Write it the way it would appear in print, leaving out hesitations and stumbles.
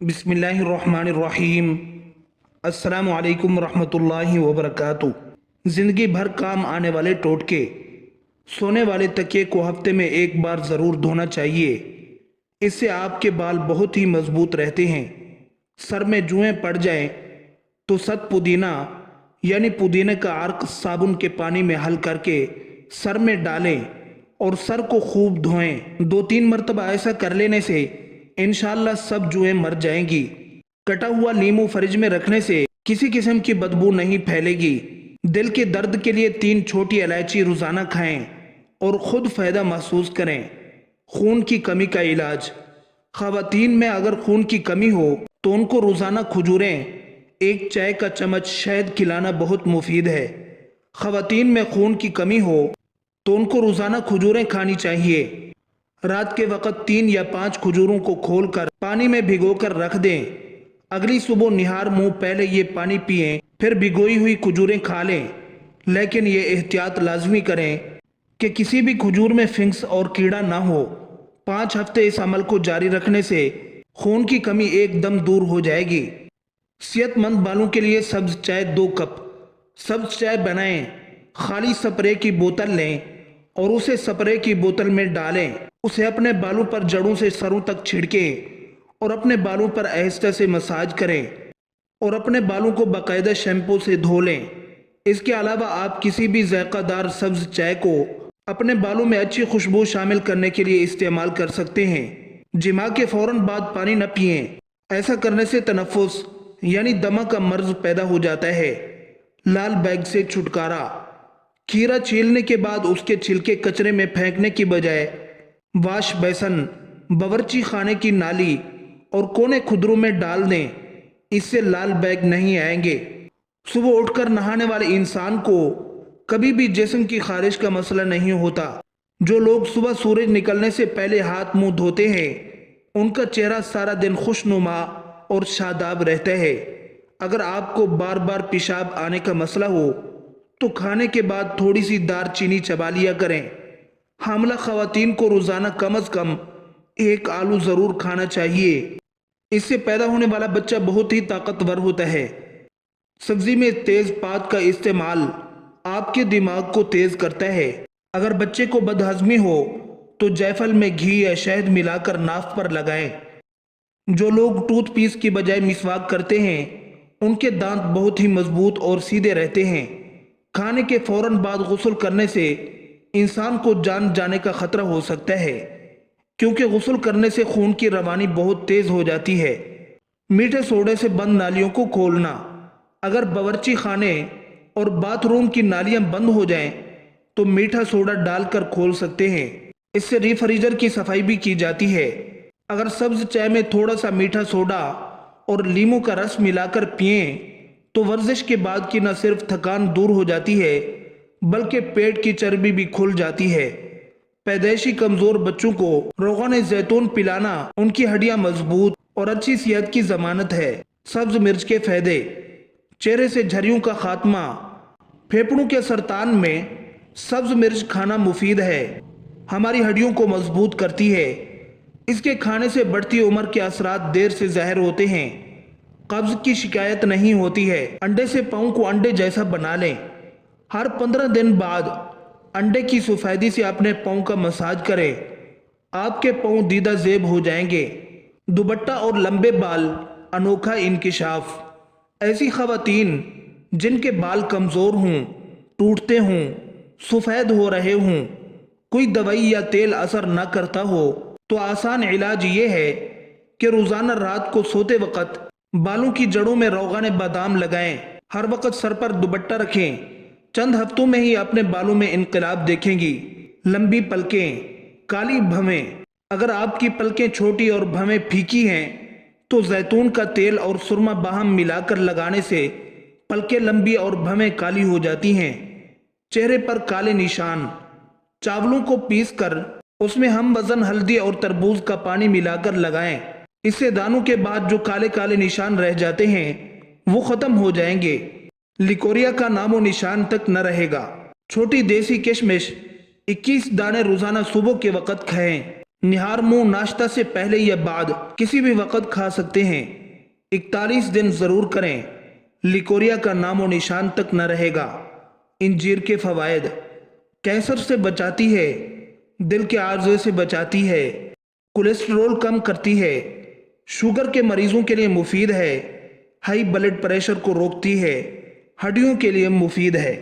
बिस्मिल्लाहिर्रहमानिर्रहीम। अस्सलामु अलैकुम रहमतुल्लाहि वबरकातुह। ज़िंदगी भर काम आने वाले टोटके। सोने वाले तकिए को हफ्ते में एक बार ज़रूर धोना चाहिए। इससे आपके बाल बहुत ही मजबूत रहते हैं। सर में जुएं पड़ जाएं तो सत पुदीना यानी पुदीने का अर्क साबुन के पानी में हल करके सर में डालें और सर को खूब धोएं। 2-3 मरतबा ऐसा कर लेने से इंशाअल्लाह सब जुएं मर जाएंगी। कटा हुआ नींबू फ्रिज में रखने से किसी किस्म की बदबू नहीं फैलेगी। दिल के दर्द के लिए 3 छोटी इलायची रोजाना खाएं और खुद फायदा महसूस करें। खून की कमी का इलाज। खवातीन में अगर खून की कमी हो तो उनको रोजाना खजूरें 1 चाय का चम्मच शहद खिलाना बहुत मुफीद है। खवातीन में खून की कमी हो तो उनको रोजाना खजूरें खानी चाहिए। रात के वक्त 3 या 5 खजूरों को खोलकर पानी में भिगोकर रख दें। अगली सुबह निहार मुंह पहले ये पानी पिएं, फिर भिगोई हुई खजूरें खा लें। लेकिन ये एहतियात लाजमी करें कि किसी भी खजूर में फिंक्स और कीड़ा ना हो। 5 हफ्ते इस अमल को जारी रखने से खून की कमी एकदम दूर हो जाएगी। सेहतमंद बालों के लिए सब्ज चाय 2 कप। सब्ज चाय बनाएं। खाली स्प्रे की बोतल लें और उसे स्प्रे की बोतल में डालें। उसे अपने बालों पर जड़ों से सरों तक छिड़कें और अपने बालों पर आहिस्ता से मसाज करें और अपने बालों को बाकायदा शैम्पू से धो लें। इसके अलावा आप किसी भी जायकादार सब्ज चाय को अपने बालों में अच्छी खुशबू शामिल करने के लिए इस्तेमाल कर सकते हैं। जिमा के फौरन बाद पानी न पिएं। ऐसा करने से तनफ्फुस यानी दमा का मर्ज पैदा हो जाता है। लाल बैग से छुटकारा। खीरा छीलने के बाद उसके छिलके कचरे में फेंकने की बजाय वाश बेसन, बावर्ची खाने की नाली और कोने खुदरों में डाल दें। इससे लाल बैग नहीं आएंगे। सुबह उठकर नहाने वाले इंसान को कभी भी जिस्म की खारिश का मसला नहीं होता। जो लोग सुबह सूरज निकलने से पहले हाथ मुंह धोते हैं उनका चेहरा सारा दिन खुशनुमा और शादाब रहता है। अगर आपको बार बार पेशाब आने का मसला हो तो खाने के बाद थोड़ी सी दारचीनी चबा लिया करें। हामला खवातीन को रोजाना कम अज कम 1 आलू जरूर खाना चाहिए। इससे पैदा होने वाला बच्चा बहुत ही ताकतवर होता है। सब्जी में तेज पात का इस्तेमाल आपके दिमाग को तेज करता है। अगर बच्चे को बदहजमी हो तो जायफल में घी या शहद मिलाकर नाक पर लगाएं। जो लोग टूथपीस की बजाय मिसवाक करते हैं उनके दांत बहुत ही मजबूत और सीधे रहते हैं। खाने के फौरन बाद गुस्ल करने से इंसान को जान जाने का खतरा हो सकता है, क्योंकि गुस्ल करने से खून की रवानी बहुत तेज हो जाती है। मीठे सोडे से बंद नालियों को खोलना। अगर बावर्ची खाने और बाथरूम की नालियां बंद हो जाएं तो मीठा सोडा डालकर खोल सकते हैं। इससे रेफ्रिजरेटर की सफाई भी की जाती है। अगर सब्ज चाय में थोड़ा सा मीठा सोडा और लीमू का रस मिलाकर पिएं तो वर्जिश के बाद की न सिर्फ थकान दूर हो जाती है बल्कि पेट की चर्बी भी खुल जाती है। पैदाइशी कमजोर बच्चों को रोगान जैतून पिलाना उनकी हड्डियां मजबूत और अच्छी सेहत की जमानत है। सब्ज मिर्च के फायदे। चेहरे से झरियों का खात्मा। फेफड़ों के सरतान में सब्ज मिर्च खाना मुफीद है। हमारी हड्डियों को मजबूत करती है। इसके खाने से बढ़ती उम्र के असरात देर से ज़ाहिर होते हैं। कब्ज की शिकायत नहीं होती है। अंडे से पाँव को अंडे जैसा बना लें। हर 15 दिन बाद अंडे की सफेदी से अपने पाँव का मसाज करें। आपके पाँव दीदा जेब हो जाएंगे। दुपट्टा और लंबे बाल अनोखा इंकिशाफ। ऐसी खवातीन जिनके बाल कमज़ोर हों, टूटते हों, सफ़ेद हो रहे हों, कोई दवाई या तेल असर न करता हो तो आसान इलाज ये है कि रोज़ाना रात को सोते वक्त बालों की जड़ों में रोगान बादाम लगाएं। हर वक्त सर पर दुपट्टा रखें। चंद हफ्तों में ही अपने बालों में इनकलाब देखेंगी। लंबी पलकें, काली भवें। अगर आपकी पलकें छोटी और भवें फीकी हैं तो जैतून का तेल और सुरमा बाहम मिलाकर लगाने से पलकें लंबी और भवें काली हो जाती हैं। चेहरे पर काले निशान। चावलों को पीसकर उसमें हम वजन हल्दी और तरबूज का पानी मिलाकर लगाएं। इससे दानों के बाद जो काले काले निशान रह जाते हैं वो खत्म हो जाएंगे। लिकोरिया का नामो निशान तक न रहेगा। छोटी देसी किशमिश 21 दाने रोजाना सुबह के वक्त खाएं। نہار منہ ناشتہ سے پہلے یا بعد کسی بھی وقت کھا سکتے ہیں۔ 41 دن ضرور کریں، لیکوریا کا نام و نشان تک نہ رہے گا۔ انجیر کے فوائد: کینسر سے بچاتی ہے، دل کے عارضے سے بچاتی ہے، کولیسٹرول کم کرتی ہے، شوگر کے مریضوں کے لیے مفید ہے، ہائی بلڈ پریشر کو روکتی ہے، ہڈیوں کے لیے مفید ہے۔